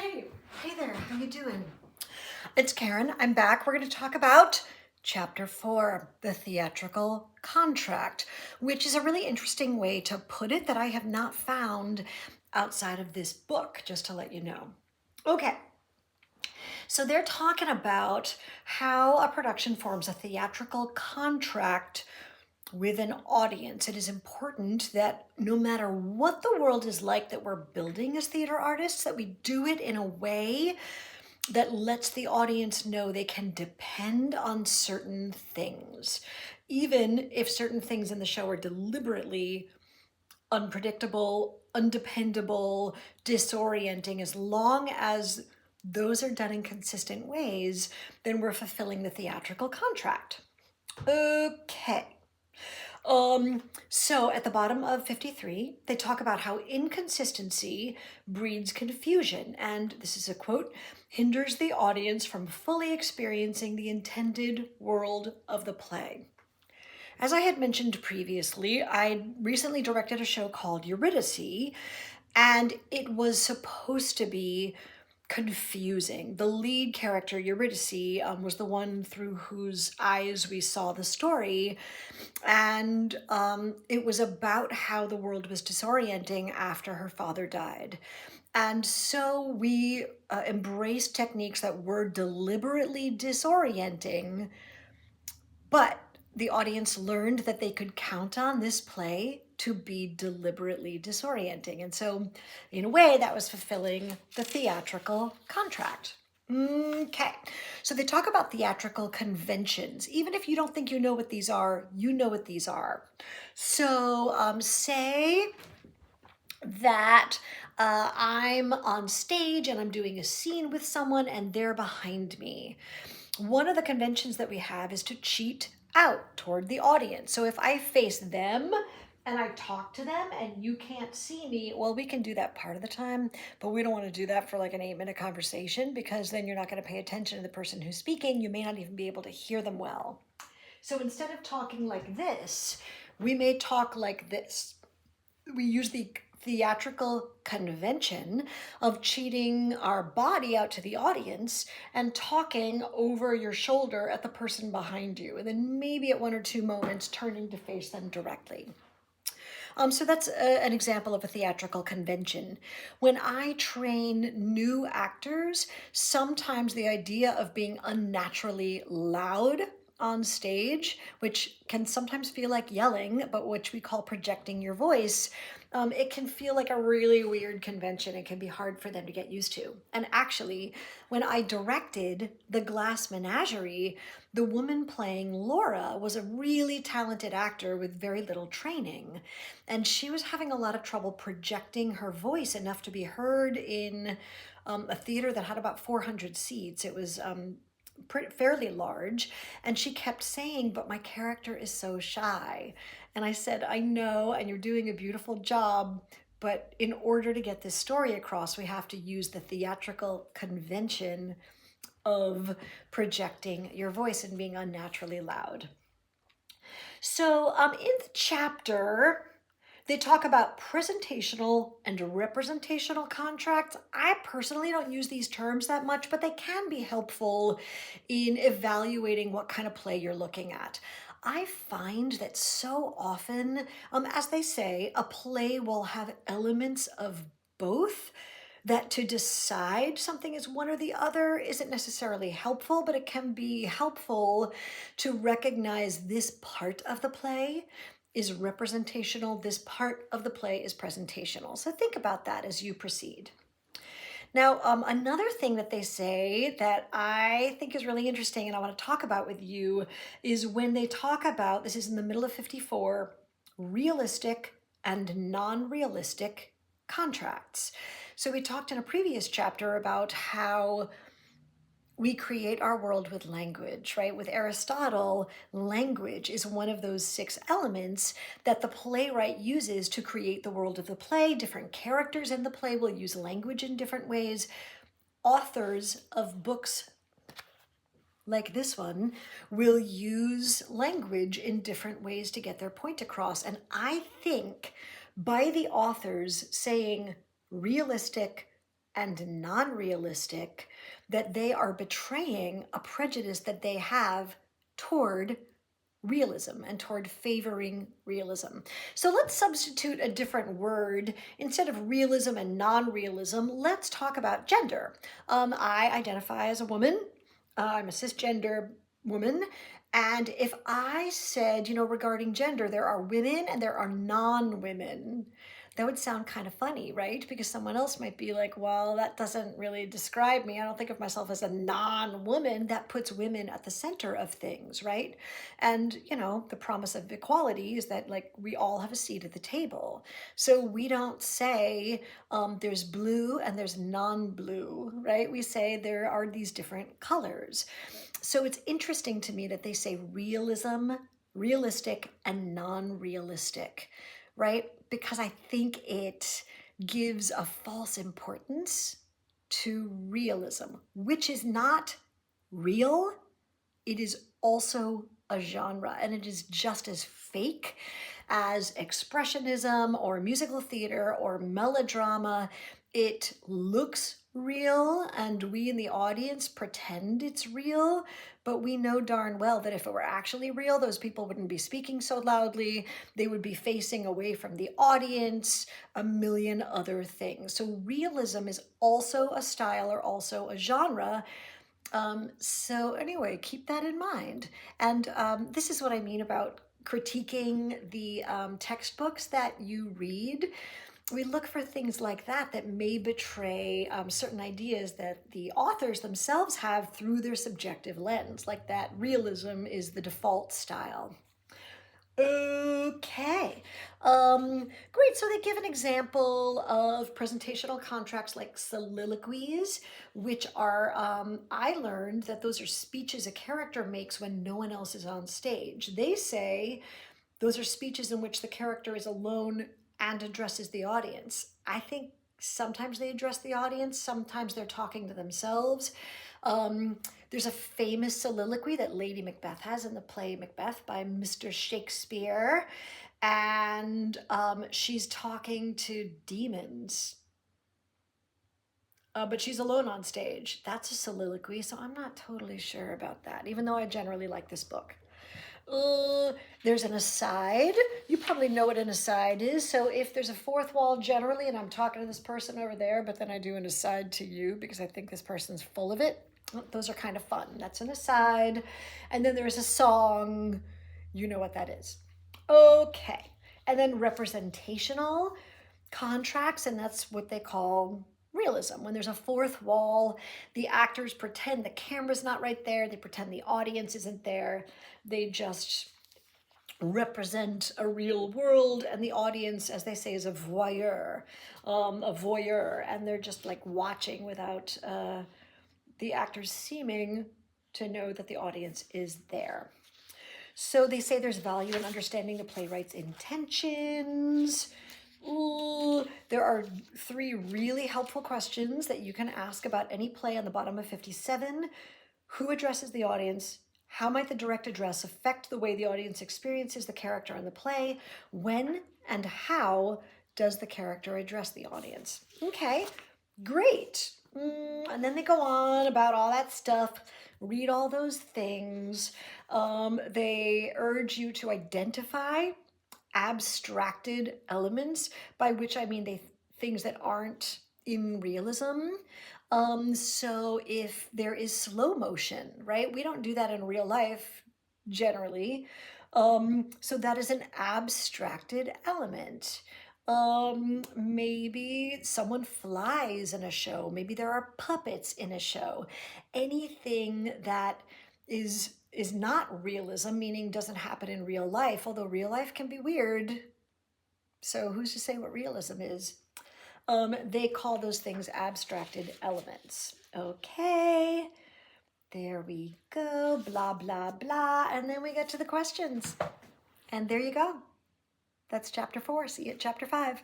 Hey, hey there, how you doing? It's Karen, I'm back. We're going to talk about Chapter 4, the theatrical contract, which is a really interesting way to put it that I have not found outside of this book, just to let you know. Okay, so they're talking about how a production forms a theatrical contract with an audience. It is important that no matter what the world is like that we're building as theater artists, that we do it in a way that lets the audience know they can depend on certain things. Even if certain things in the show are deliberately unpredictable, undependable, disorienting, as long as those are done in consistent ways, then we're fulfilling the theatrical contract. Okay. So at the bottom of 53, they talk about how inconsistency breeds confusion. And this is a quote, hinders the audience from fully experiencing the intended world of the play. As I had mentioned previously, I recently directed a show called Eurydice, and it was supposed to be confusing. The lead character, Eurydice, was the one through whose eyes we saw the story. And it was about how the world was disorienting after her father died. And so we embraced techniques that were deliberately disorienting, but the audience learned that they could count on this play to be deliberately disorienting. And so, in a way, that was fulfilling the theatrical contract. Okay, so they talk about theatrical conventions. Even if you don't think you know what these are, you know what these are. So, say that I'm on stage and I'm doing a scene with someone and they're behind me. One of the conventions that we have is to cheat out toward the audience. So if I face them and I talk to them and you can't see me, well, we can do that part of the time, but we don't want to do that for like an 8-minute conversation, because then you're not going to pay attention to the person who's speaking. You may not even be able to hear them well. So instead of talking like this, we may talk like this. We use the theatrical convention of cheating our body out to the audience and talking over your shoulder at the person behind you, and then maybe at 1 or 2 moments turning to face them directly. So that's an example of a theatrical convention. When I train new actors, sometimes the idea of being unnaturally loud on stage, which can sometimes feel like yelling, but which we call projecting your voice, it can feel like a really weird convention. It can be hard for them to get used to. And actually, when I directed The Glass Menagerie, the woman playing Laura was a really talented actor with very little training. And she was having a lot of trouble projecting her voice enough to be heard in a theater that had about 400 seats. It was fairly large, and she kept saying, but my character is so shy. And I said, I know, and you're doing a beautiful job, but in order to get this story across, we have to use the theatrical convention of projecting your voice and being unnaturally loud. So in the chapter, they talk about presentational and representational contracts. I personally don't use these terms that much, but they can be helpful in evaluating what kind of play you're looking at. I find that so often, as they say, a play will have elements of both, that to decide something is one or the other isn't necessarily helpful, but it can be helpful to recognize this part of the play is representational, this part of the play is presentational. So think about that as you proceed. Now, another thing that they say that I think is really interesting and I want to talk about with you is when they talk about, this is in the middle of 54, realistic and non-realistic contracts. So we talked in a previous chapter about how we create our world with language, right? With Aristotle, language is one of those 6 elements that the playwright uses to create the world of the play. Different characters in the play will use language in different ways. Authors of books like this one will use language in different ways to get their point across. And I think by the authors saying realistic, and non-realistic, that they are betraying a prejudice that they have toward realism and toward favoring realism. So let's substitute a different word. Instead of realism and non-realism, let's talk about gender. I identify as a woman. I'm a cisgender woman. And if I said, regarding gender, there are women and there are non-women, that would sound kind of funny, right? Because someone else might be like, well, that doesn't really describe me. I don't think of myself as a non-woman. That puts women at the center of things, right? And, the promise of equality is that, like, we all have a seat at the table. So we don't say there's blue and there's non-blue, right? We say there are these different colors. So it's interesting to me that they say realism, realistic, and non-realistic, right? Because I think it gives a false importance to realism, which is not real. It is also a genre, and it is just as fake as expressionism or musical theater or melodrama. It looks real, and we in the audience pretend it's real, but we know darn well that if it were actually real, those people wouldn't be speaking so loudly. They would be facing away from the audience, a million other things. So realism is also a style or also a genre. So anyway, keep that in mind. And this is what I mean about critiquing the textbooks that you read. We look for things like that that may betray certain ideas that the authors themselves have through their subjective lens, like that realism is the default style. Okay, great. So they give an example of presentational contracts like soliloquies, which are, I learned that those are speeches a character makes when no one else is on stage. They say those are speeches in which the character is alone and addresses the audience. I think sometimes they address the audience, sometimes they're talking to themselves. There's a famous soliloquy that Lady Macbeth has in the play Macbeth by Mr. Shakespeare, and she's talking to demons, but she's alone on stage. That's a soliloquy, so I'm not totally sure about that, even though I generally like this book. There's an aside. You probably know what an aside is. So if there's a fourth wall generally, and I'm talking to this person over there, but then I do an aside to you because I think this person's full of it, those are kind of fun. That's an aside. And then there's a song. You know what that is. Okay. And then representational contracts, and that's what they call realism. When there's a fourth wall, the actors pretend the camera's not right there. They pretend the audience isn't there. They just represent a real world, and the audience, as they say, is a voyeur, and they're just like watching without the actors seeming to know that the audience is there. So they say there's value in understanding the playwright's intentions. There are 3 really helpful questions that you can ask about any play on the bottom of 57. Who addresses the audience? How might the direct address affect the way the audience experiences the character in the play? When and how does the character address the audience? Okay, great. And then they go on about all that stuff. Read all those things. They urge you to identify abstracted elements, by which I mean things that aren't in realism. So if there is slow motion, right? We don't do that in real life generally. So that is an abstracted element. Maybe someone flies in a show. Maybe there are puppets in a show. Anything that is not realism, meaning doesn't happen in real life, although real life can be weird. So who's to say what realism is? They call those things abstracted elements. Okay, there we go, blah, blah, blah. And then we get to the questions. And there you go. That's chapter 4. See you at chapter 5.